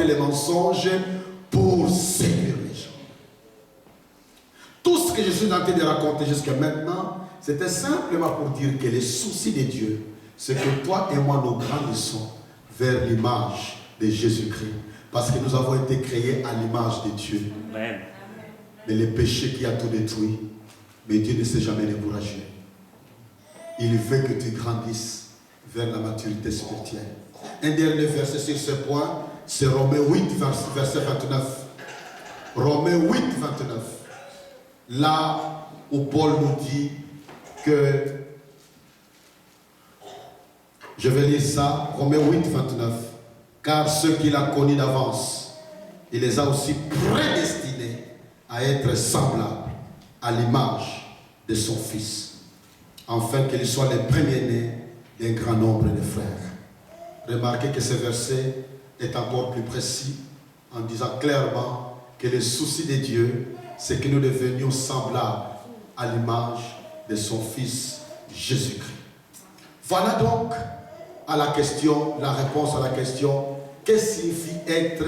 les mensonges pour séduire les gens. Tout ce que je suis en train de raconter jusqu'à maintenant, c'était simplement pour dire que les soucis de Dieu, c'est que toi et moi, nous grandissons vers l'image de Jésus-Christ. Parce que nous avons été créés à l'image de Dieu. Amen. Mais le péché qui a tout détruit, mais Dieu ne s'est jamais découragé. Il veut que tu grandisses vers la maturité spirituelle. Un dernier verset sur ce point, c'est Romains 8, verset 29. Romains 8, 29. Là où Paul nous dit que, je vais lire ça, Romains 8, 29. Car ceux qu'il a connus d'avance, il les a aussi prédestinés à être semblables à l'image de son Fils, afin qu'ils soient les premiers-nés d'un grand nombre de frères. Remarquez que ce verset est encore plus précis en disant clairement que le souci de Dieu, c'est que nous devenions semblables à l'image de son Fils Jésus-Christ. Voilà donc la réponse à la question, qu'est-ce que signifie être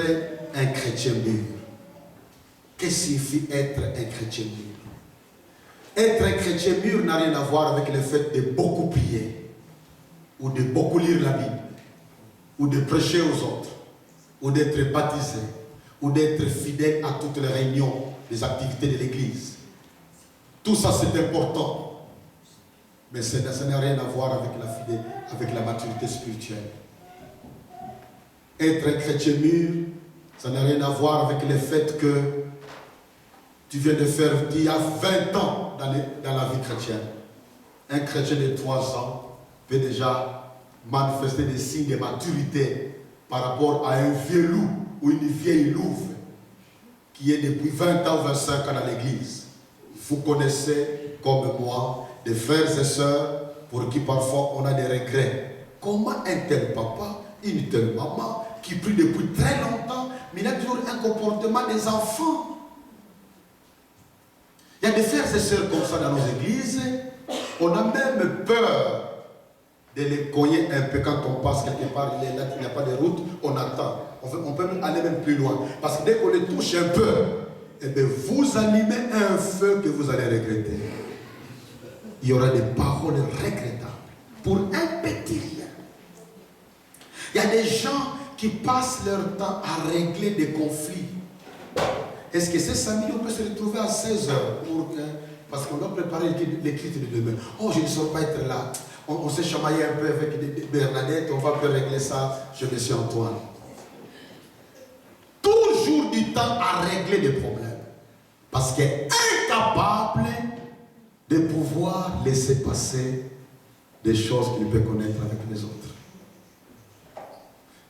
un chrétien mûr? Qu'est-ce que signifie être un chrétien mûr? Être un chrétien mûr n'a rien à voir avec le fait de beaucoup prier, ou de beaucoup lire la Bible, ou de prêcher aux autres, ou d'être baptisé, ou d'être fidèle à toutes les réunions, les activités de l'Église. Tout ça c'est important. Mais ça n'a rien à voir avec la maturité spirituelle. Être un chrétien mûr, ça n'a rien à voir avec le fait que tu viens de faire il y a 20 ans dans la vie chrétienne. Un chrétien de 3 ans peut déjà manifester des signes de maturité par rapport à un vieux loup ou une vieille louve qui est depuis 20 ans ou 25 ans dans l'église. Vous connaissez, comme moi, des frères et sœurs pour qui parfois on a des regrets. Comment un tel papa, une telle maman qui prie depuis très longtemps, mais il a toujours un comportement des enfants. Il y a des frères et sœurs comme ça dans nos églises. On a même peur de les cogner un peu quand on passe quelque part, il n'y a pas de route, on attend. On peut aller même plus loin. Parce que dès qu'on les touche un peu, eh bien, vous allumez un feu que vous allez regretter. Il y aura des paroles regrettables pour un petit rien. Il y a des gens qui passent leur temps à régler des conflits. Est-ce que ces samedis, on peut se retrouver à 16h parce qu'on doit préparer l'écrit de demain. Oh, je ne saurais pas être là. On s'est chamaillé un peu avec Bernadette, on va peut régler ça. Je me suis Antoine. Toujours du temps à régler des problèmes. Parce qu'il est incapable de pouvoir laisser passer des choses qu'il peut connaître avec les autres.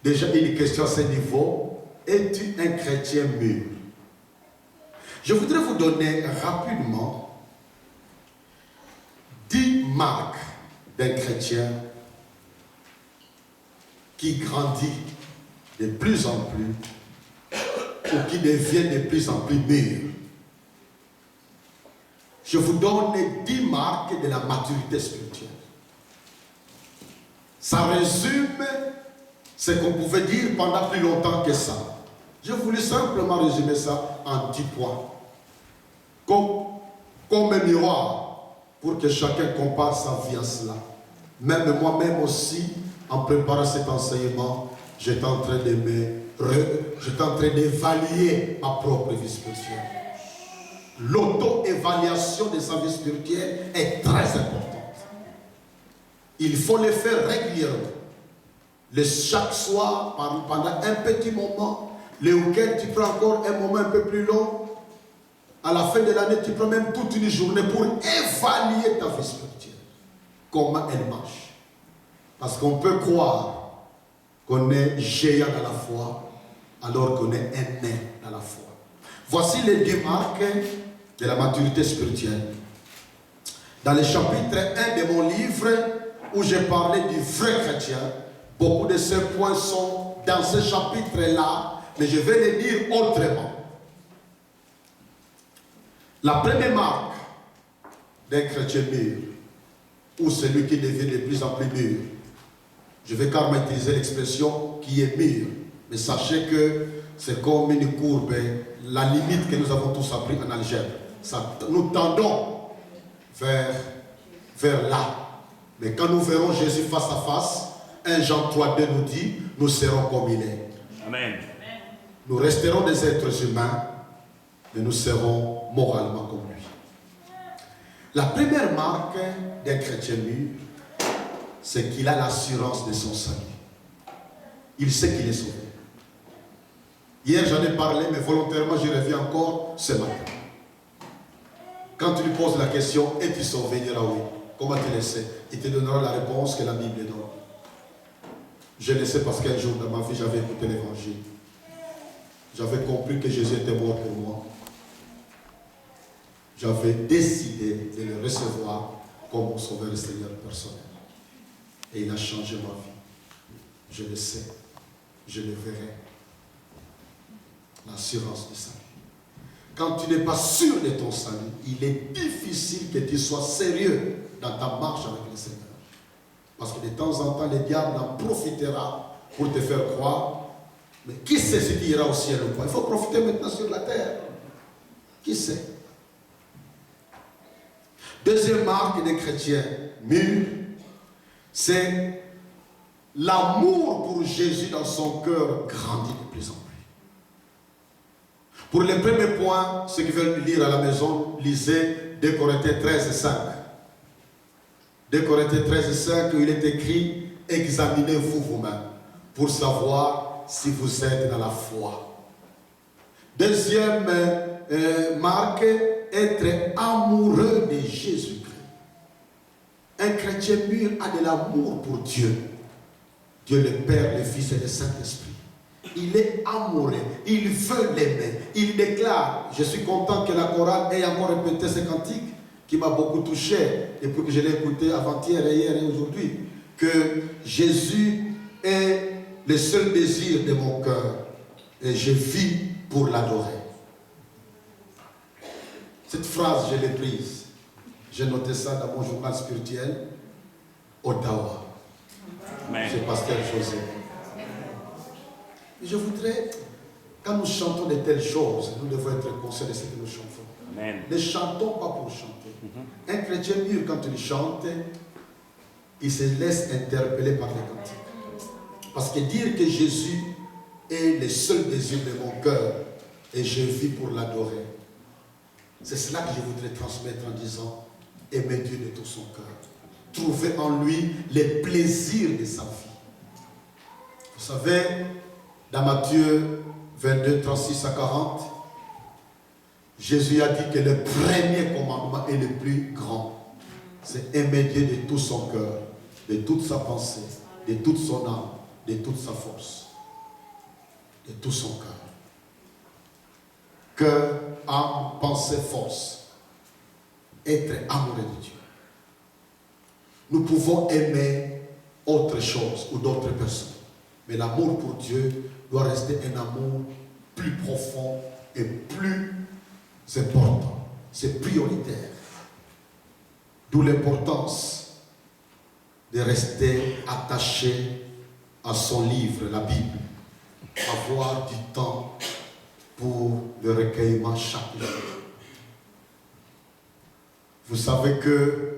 Déjà, une question à ce niveau. Es-tu un chrétien mûr? Je voudrais vous donner rapidement 10 marques d'un chrétien qui grandit de plus en plus ou qui devient de plus en plus mûr. Je vous donne 10 marques de la maturité spirituelle. Ça résume ce qu'on pouvait dire pendant plus longtemps que ça. Je voulais simplement résumer ça en 10 points. Comme un miroir, pour que chacun compare sa vie à cela. Même moi-même aussi, en préparant cet enseignement, j'étais en train d'évaluer ma propre vie spirituelle. L'auto-évaluation de sa vie spirituelle est très importante. Il faut le faire régulièrement. Chaque soir, pendant un petit moment, le week-end, tu prends encore un moment un peu plus long. À la fin de l'année, tu prends même toute une journée pour évaluer ta vie spirituelle. Comment elle marche. Parce qu'on peut croire qu'on est géant dans la foi, alors qu'on est un nain dans la foi. Voici les 10 marques de la maturité spirituelle. Dans le chapitre 1 de mon livre, où j'ai parlé du vrai chrétien, beaucoup de ces points sont dans ce chapitre-là, mais je vais les dire autrement. La première marque d'un chrétien mûr, ou celui qui devient de plus en plus mûr, je vais carrément utiliser l'expression qui est mûr, Mais sachez que c'est comme une courbe, la limite que nous avons tous appris en algèbre. Nous tendons vers là. Mais quand nous verrons Jésus face à face, 1 Jean 3,2 nous dit, nous serons comme il est. Amen. Nous resterons des êtres humains, mais nous serons moralement comme lui. La première marque d'un chrétien mûr, c'est qu'il a l'assurance de son salut. Il sait qu'il est sauvé. Hier, j'en ai parlé, mais volontairement, j'y reviens encore ce matin. Quand tu lui poses la question, es-tu sauvé? Il dira oui. Comment tu le sais? Il te donnera la réponse que la Bible donne. Je le sais parce qu'un jour dans ma vie, j'avais écouté l'évangile. J'avais compris que Jésus était mort pour moi. J'avais décidé de le recevoir comme mon sauveur et Seigneur personnel. Et il a changé ma vie. Je le sais. Je le verrai. L'assurance du salut. Quand tu n'es pas sûr de ton salut, il est difficile que tu sois sérieux dans ta marche avec le Seigneur. Parce que de temps en temps, le diable en profitera pour te faire croire. Mais qui sait si tu iras au ciel ou pas? Il faut profiter maintenant sur la terre. Qui sait? Deuxième marque des chrétiens mûrs, c'est l'amour pour Jésus dans son cœur grandit de plus en plus. Pour le premier point, ceux qui veulent lire à la maison, lisez 2 Corinthiens 13, 5. 2 Corinthiens 13, 5, où il est écrit, examinez-vous vous-même pour savoir si vous êtes dans la foi. Deuxième marque, être amoureux de Jésus-Christ. Un chrétien mûr a de l'amour pour Dieu. Dieu le Père, le Fils et le Saint-Esprit. Il est amoureux, il veut l'aimer. Il déclare, je suis content que la chorale ait encore répété ce cantique qui m'a beaucoup touché depuis que je l'ai écouté avant-hier et hier et aujourd'hui, que Jésus est le seul désir de mon cœur et je vis pour l'adorer. Cette phrase, je l'ai prise. J'ai noté ça dans mon journal spirituel, Ottawa. C'est Pasteur José. Je voudrais, quand nous chantons de telles choses, nous devons être conscients de ce que nous chantons. Amen. Ne chantons pas pour chanter. Un chrétien mûr, quand il chante, il se laisse interpeller par les cantiques. Parce que dire que Jésus est le seul désir de mon cœur et je vis pour l'adorer, c'est cela que je voudrais transmettre en disant, aimer Dieu de tout son cœur. Trouver en lui les plaisirs de sa vie. Vous savez, dans Matthieu 22, 36 à 40, Jésus a dit que le premier commandement est le plus grand. C'est aimer Dieu de tout son cœur, de toute sa pensée, de toute son âme, de toute sa force, de tout son cœur. Cœur, âme, pensée, force. Être amoureux de Dieu. Nous pouvons aimer autre chose ou d'autres personnes. Mais l'amour pour Dieu doit rester un amour plus profond et plus important. C'est prioritaire. D'où l'importance de rester attaché à son livre, la Bible. Avoir du temps pour le recueillement chaque jour. Vous savez que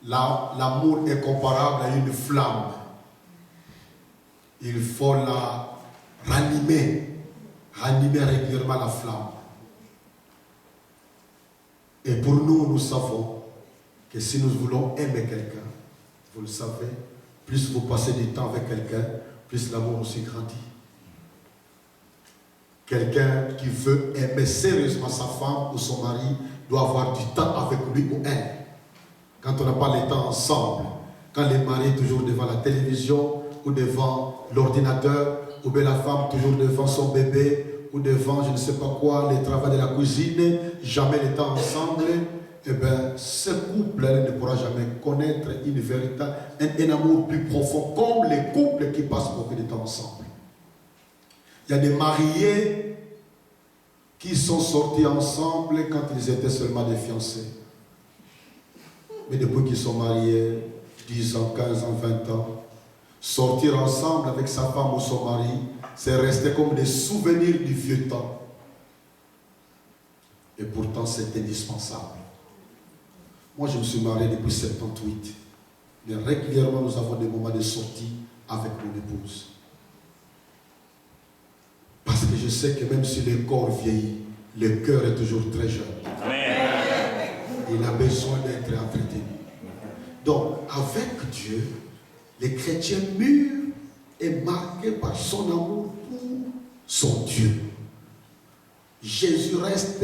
l'amour est comparable à une flamme. Il faut la ranimer régulièrement la flamme. Et pour nous, nous savons que si nous voulons aimer quelqu'un, vous le savez, plus vous passez du temps avec quelqu'un, plus l'amour aussi grandit. Quelqu'un qui veut aimer sérieusement sa femme ou son mari doit avoir du temps avec lui ou elle. Quand on n'a pas le temps ensemble, quand le mari est toujours devant la télévision ou devant l'ordinateur, ou bien la femme toujours devant son bébé, ou devant je ne sais pas quoi, les travaux de la cuisine, jamais le temps ensemble, eh bien, ce couple ne pourra jamais connaître une véritable, un amour plus profond, comme les couples qui passent beaucoup de temps ensemble. Il y a des mariés qui sont sortis ensemble quand ils étaient seulement des fiancés. Mais depuis qu'ils sont mariés, 10 ans, 15 ans, 20 ans, sortir ensemble avec sa femme ou son mari, c'est resté comme des souvenirs du vieux temps. Et pourtant, c'est indispensable. Moi, je me suis marié depuis 78. Mais régulièrement, nous avons des moments de sortie avec mon épouse. Parce que je sais que même si le corps vieillit, le cœur est toujours très jeune. Amen. Il a besoin d'être entretenu. Donc, avec Dieu, le chrétien mûr est marqué par son amour pour son Dieu. Jésus reste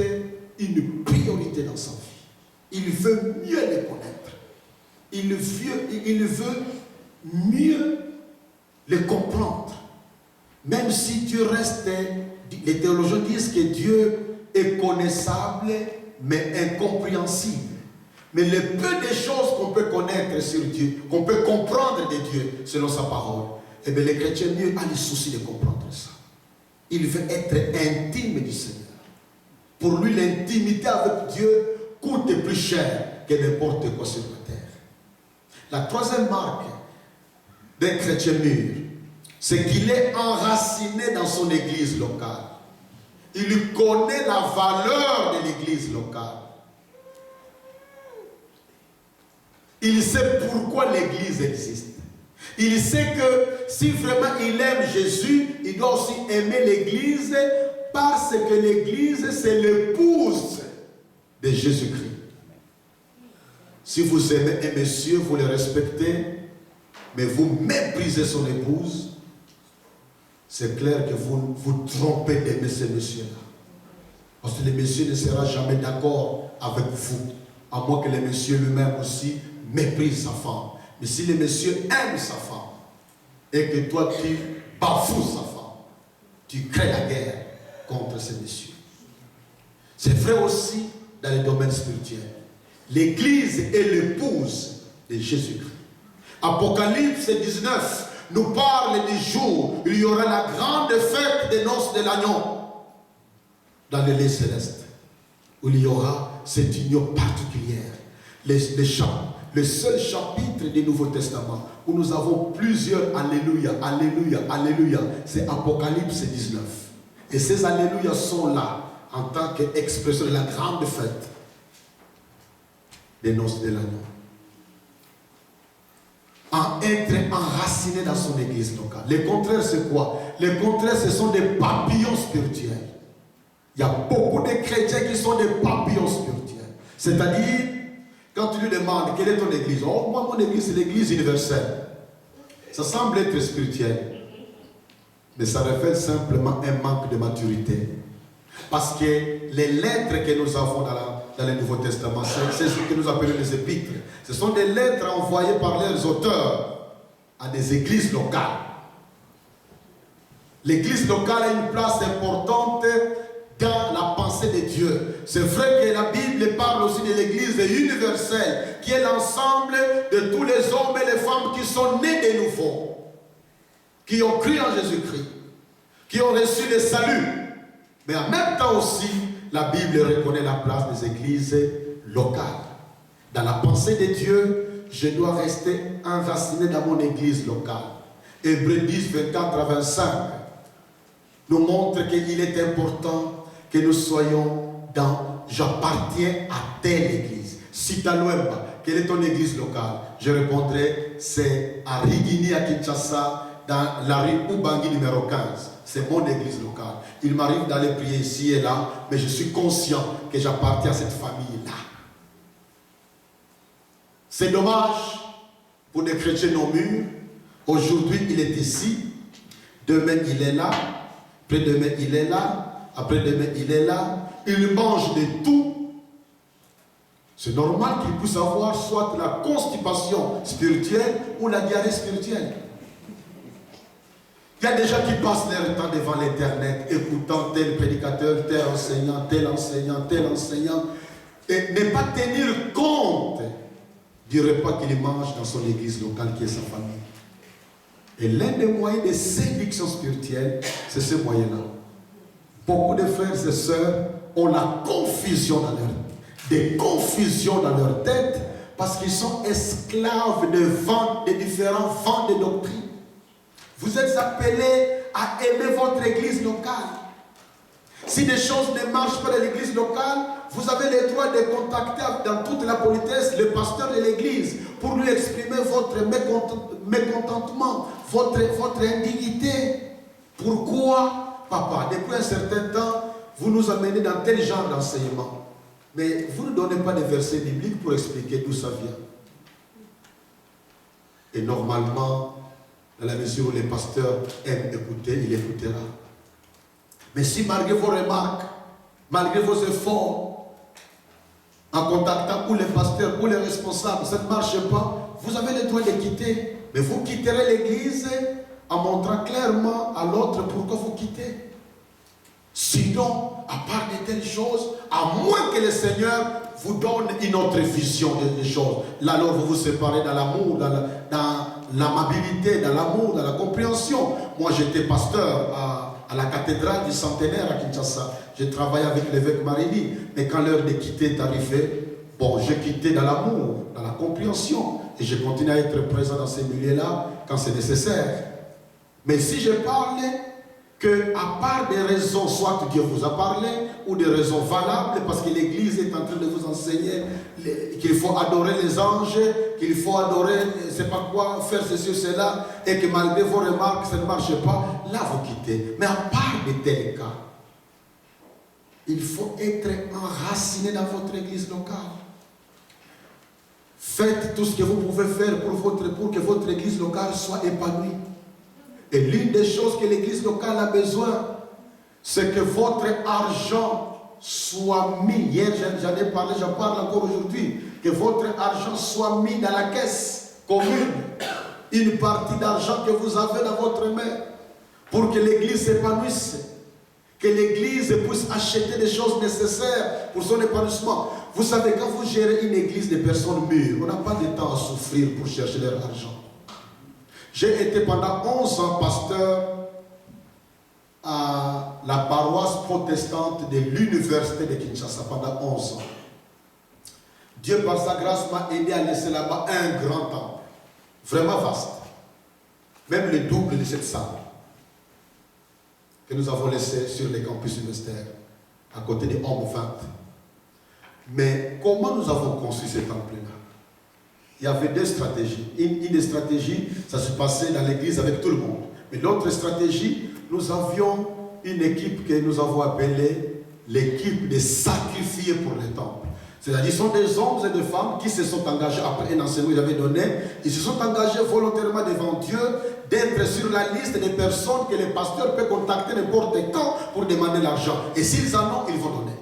une priorité dans sa vie. Il veut mieux le connaître. Il veut mieux le comprendre. Même si Dieu reste, les théologiens disent que Dieu est connaissable, mais incompréhensible. Mais le peu de choses qu'on peut connaître sur Dieu, qu'on peut comprendre de Dieu, selon sa parole, eh bien, le chrétien mieux a le souci de comprendre ça. Il veut être intime du Seigneur. Pour lui, l'intimité avec Dieu coûte plus cher que n'importe quoi sur la terre. La troisième marque d'un chrétien mûr, c'est qu'il est enraciné dans son église locale. Il connaît la valeur de l'église locale. Il sait pourquoi l'église existe. Il sait que si vraiment il aime Jésus, il doit aussi aimer l'église parce que l'église, c'est l'épouse de Jésus-Christ. Si vous aimez un monsieur, vous le respectez, mais vous méprisez son épouse, c'est clair que vous vous trompez d'aimer ce monsieur-là. Parce que le monsieur ne sera jamais d'accord avec vous, à moins que le monsieur lui-même aussi méprise sa femme. Mais si le monsieur aime sa femme, et que toi tu bafoues sa femme, tu crées la guerre contre ce monsieur. C'est vrai aussi dans le domaine spirituel. L'église est l'épouse de Jésus-Christ. Apocalypse 19 nous parle du jour où il y aura la grande fête des noces de l'agneau dans les lieux célestes, où il y aura cette union particulière. Le seul chapitre du Nouveau Testament où nous avons plusieurs Alléluia, Alléluia, Alléluia, c'est Apocalypse 19. Et ces Alléluia sont là en tant qu'expression de la grande fête des noces de l'agneau. Être enraciné dans son église locale. Le contraire, c'est quoi? Le contraire, ce sont des papillons spirituels. Il y a beaucoup de chrétiens qui sont des papillons spirituels. C'est-à-dire, quand tu lui demandes quelle est ton église, oh, moi, mon église, c'est l'église universelle. Ça semble être spirituel, mais ça révèle simplement un manque de maturité. Parce que les lettres que nous avons dans le Nouveau Testament, c'est ce que nous appelons les épîtres. Ce sont des lettres envoyées par leurs auteurs à des églises locales. L'église locale a une place importante dans la pensée de Dieu. C'est vrai que la Bible parle aussi de l'église universelle, qui est l'ensemble de tous les hommes et les femmes qui sont nés de nouveau, qui ont cru en Jésus-Christ, qui ont reçu le salut. Mais en même temps aussi, la Bible reconnaît la place des églises locales. Dans la pensée de Dieu, je dois rester enraciné dans mon église locale. Hébreux 10, 24 à 25 nous montre qu'il est important que nous soyons dans « j'appartiens à telle église ». Si tu as quelle est ton église locale? Je répondrai, c'est à Rigini, à Kinshasa, dans la rue Ubangi numéro 15. C'est mon église locale. Il m'arrive d'aller prier ici et là, mais je suis conscient que j'appartiens à cette famille-là. C'est dommage pour des chrétiens non mûrs. Aujourd'hui, il est ici. Demain, il est là. Après-demain, il est là. Après-demain, il est là. Il mange de tout. C'est normal qu'il puisse avoir soit la constipation spirituelle ou la diarrhée spirituelle. Il y a des gens qui passent leur temps devant l'Internet, écoutant tel prédicateur, tel enseignant, tel enseignant, tel enseignant, et ne pas tenir compte du repas qu'il mange dans son église locale qui est sa famille. Et l'un des moyens de séduction spirituelle, c'est ce moyen-là. Beaucoup de frères et sœurs ont la confusion dans leur tête, des confusions dans leur tête, parce qu'ils sont esclaves de différents vents de doctrine. Vous êtes appelés à aimer votre église locale. Si des choses ne marchent pas dans l'église locale, vous avez le droit de contacter dans toute la politesse le pasteur de l'église pour lui exprimer votre mécontentement, votre indignité. Pourquoi, papa, depuis un certain temps, vous nous amenez dans tel genre d'enseignement, mais vous ne donnez pas de versets bibliques pour expliquer d'où ça vient. Et normalement, dans la mesure où les pasteurs aiment écouter, il écoutera. Mais si malgré vos remarques, malgré vos efforts, en contactant ou les pasteurs ou les responsables, ça ne marche pas, vous avez le droit de quitter. Mais vous quitterez l'église en montrant clairement à l'autre pourquoi vous quittez. Sinon, à part de telles choses, à moins que le Seigneur vous donne une autre vision des choses. Là, alors vous vous séparez dans l'amour, dans l'amabilité, dans l'amour, dans la compréhension. Moi, j'étais pasteur à la cathédrale du centenaire à Kinshasa. J'ai travaillé avec l'évêque Marili. Mais quand l'heure de quitter est arrivée, bon, j'ai quitté dans l'amour, dans la compréhension. Et je continue à être présent dans ces milieux-là quand c'est nécessaire. Mais si je parle que, à part des raisons, soit Dieu vous a parlé, ou des raisons valables, parce que l'Église est en train de vous enseigner qu'il faut adorer les anges, qu'il faut adorer, c'est pas quoi, faire ceci ou cela, et que malgré vos remarques, ça ne marche pas, là vous quittez. Mais à part de tels cas, il faut être enraciné dans votre Église locale. Faites tout ce que vous pouvez faire pour que votre Église locale soit épanouie. Et l'une des choses que l'église locale a besoin, c'est que votre argent soit mis. Hier, j'en ai parlé, j'en parle encore aujourd'hui. Que votre argent soit mis dans la caisse commune. Une partie d'argent que vous avez dans votre main. Pour que l'église s'épanouisse. Que l'église puisse acheter des choses nécessaires pour son épanouissement. Vous savez, quand vous gérez une église de personnes mûres, on n'a pas de temps à souffrir pour chercher leur argent. J'ai été pendant 11 ans pasteur à la paroisse protestante de l'université de Kinshasa pendant 11 ans. Dieu par sa grâce m'a aidé à laisser là-bas un grand temple, vraiment vaste, même le double de cette salle que nous avons laissé sur les campus universitaires, à côté des Hommes 20. Mais comment nous avons construit ce temple-là? Il y avait deux stratégies. Une des stratégies, ça se passait dans l'église avec tout le monde. Mais l'autre stratégie, nous avions une équipe que nous avons appelée l'équipe des sacrifiés pour le temple. C'est-à-dire, ce sont des hommes et des femmes qui se sont engagés, après un enseignement qu'ils avaient donné, ils se sont engagés volontairement devant Dieu d'être sur la liste des personnes que le pasteur peut contacter n'importe quand pour demander l'argent. Et s'ils en ont, ils vont donner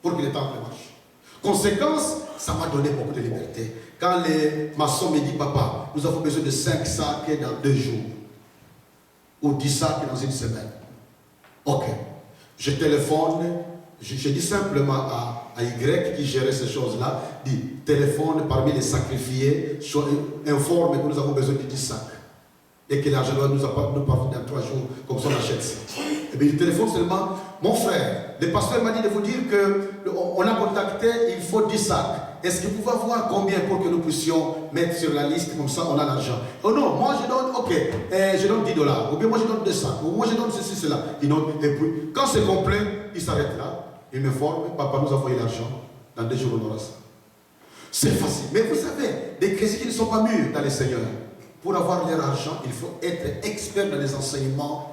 pour que le temple marche. Conséquence, ça m'a donné beaucoup de liberté. Quand les maçons me disent, papa, nous avons besoin de 5 sacs dans 2 jours, ou 10 sacs dans une semaine. Ok. Je téléphone, je dis simplement à Y qui gérait ces choses-là, dit, téléphone parmi les sacrifiés, informe que nous avons besoin de 10 sacs. Et que l'argent doit nous parvenir dans 3 jours, comme ça on achète ça. Et bien il téléphone seulement, mon frère, le pasteur m'a dit de vous dire qu'on a contacté, il faut 10 sacs. Est-ce que vous pouvez voir combien pour que nous puissions mettre sur la liste, comme ça on a l'argent? Oh non, moi je donne, ok, je donne $10, ou bien moi je donne 2 sacs, ou moi je donne ceci, cela. Et puis, quand c'est complet, il s'arrête là, il me forme, papa nous a envoyé l'argent, dans 2 jours on aura ça. C'est facile, mais vous savez, des chrétiens qui ne sont pas mûrs dans les Seigneurs, pour avoir leur argent, il faut être expert dans les enseignements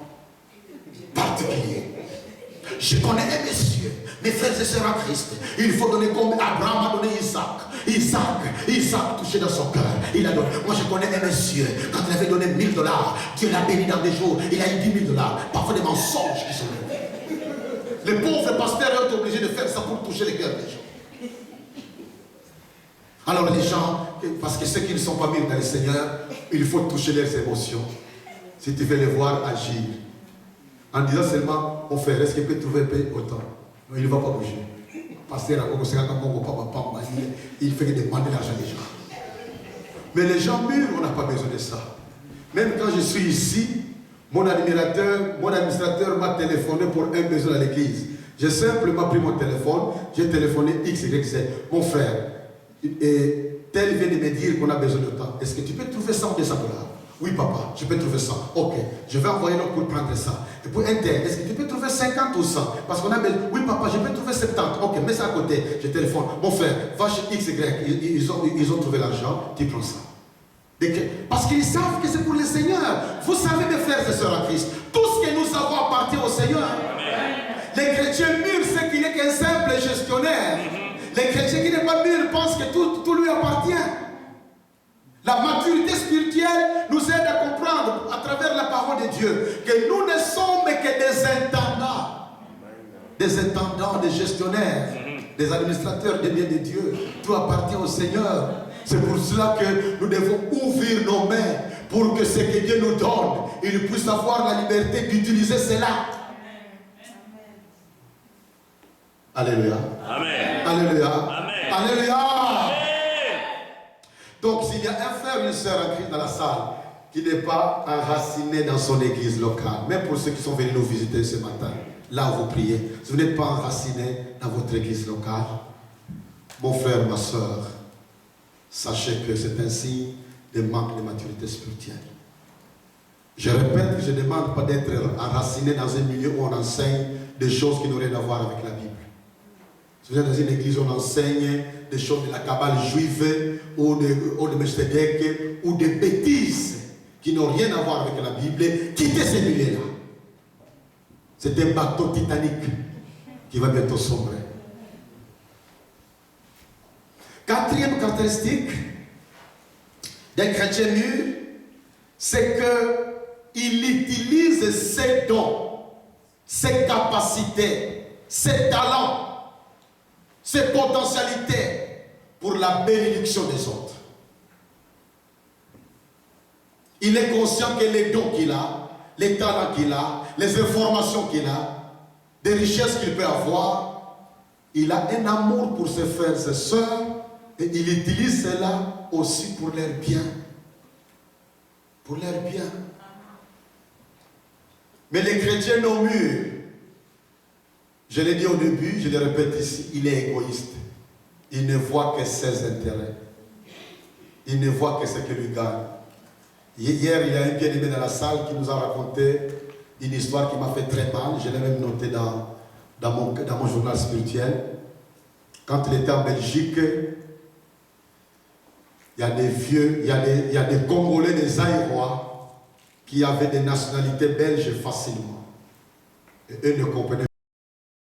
particuliers. Je connais un monsieur, mes frères et sœurs en Christ. Il faut donner comme Abraham a donné Isaac touché dans son cœur. Il a donné. Moi je connais un monsieur, quand il avait donné $1000, Dieu l'a béni dans des jours, il a eu $10 000. Parfois des mensonges qui sont là. Les pauvres pasteurs sont obligés de faire ça pour toucher les cœurs des gens. Alors les gens, parce que ceux qui ne sont pas mis dans le Seigneur, il faut toucher leurs émotions. Si tu veux les voir agir. En disant seulement, mon frère, est-ce qu'il peut trouver autant? Non, il ne va pas bouger. Pasteur, il fait que demander l'argent des gens. Mais les gens mûrs, on n'a pas besoin de ça. Même quand je suis ici, mon administrateur m'a téléphoné pour un besoin à l'église. J'ai simplement pris mon téléphone, j'ai téléphoné X, Y, Z. Mon frère, et tel vient de me dire qu'on a besoin de temps. Est-ce que tu peux trouver $100 ou $200? Oui, papa, je peux trouver ça. Ok, je vais envoyer l'autre pour prendre ça. Et pour un tel, est-ce que tu peux trouver 50 ou 100? Parce qu'on a besoin. Oui, papa, je peux trouver 70. Ok, mets ça à côté. Je téléphone. Mon frère, va chez X, Y. Ils ont trouvé l'argent, tu prends ça. Parce qu'ils savent que c'est pour le Seigneur. Vous savez, mes frères et sœurs en Christ, tout ce que nous avons appartient au Seigneur. Amen. Les chrétiens mûrs, c'est qu'il n'est qu'un simple gestionnaire. Les chrétiens qui n'est pas mûrs pensent que tout lui appartient. La maturité spirituelle nous aide à comprendre à travers la parole de Dieu que nous ne sommes que des intendants. Des intendants, des gestionnaires, des administrateurs des biens de Dieu. Tout appartient au Seigneur. C'est pour cela que nous devons ouvrir nos mains pour que ce que Dieu nous donne, il puisse avoir la liberté d'utiliser cela. Alléluia. Amen. Alléluia. Amen. Alléluia. Amen. Donc s'il y a un frère ou une sœur en Christ dans la salle qui n'est pas enraciné dans son église locale, même pour ceux qui sont venus nous visiter ce matin, là où vous priez, si vous n'êtes pas enraciné dans votre église locale, mon frère, ma sœur, sachez que c'est un signe de manque de maturité spirituelle. Je répète que je ne demande pas d'être enraciné dans un milieu où on enseigne des choses qui n'ont rien à voir avec la Bible. Si vous êtes dans une église où on enseigne des choses de la cabale juive ou de Melchizedek ou des bêtises qui n'ont rien à voir avec la Bible, quittez ces milieux-là. C'est un bateau titanique qui va bientôt sombrer. Quatrième caractéristique d'un chrétien mûr, c'est qu'il utilise ses dons, ses capacités, ses talents, ses potentialités pour la bénédiction des autres. Il est conscient que les dons qu'il a, les talents qu'il a, les informations qu'il a, des richesses qu'il peut avoir, il a un amour pour ses frères et ses sœurs et il utilise cela aussi pour leur bien. Pour leur bien. Mais les chrétiens non mûrs, je l'ai dit au début, je le répète ici, il est égoïste. Il ne voit que ses intérêts. Il ne voit que ce que lui gagne. Hier, il y a un bien-aimé dans la salle qui nous a raconté une histoire qui m'a fait très mal. Je l'ai même noté dans mon journal spirituel. Quand il était en Belgique, il y a des vieux, il y a des Congolais, des Aïrois qui avaient des nationalités belges facilement. Et eux ne comprenaient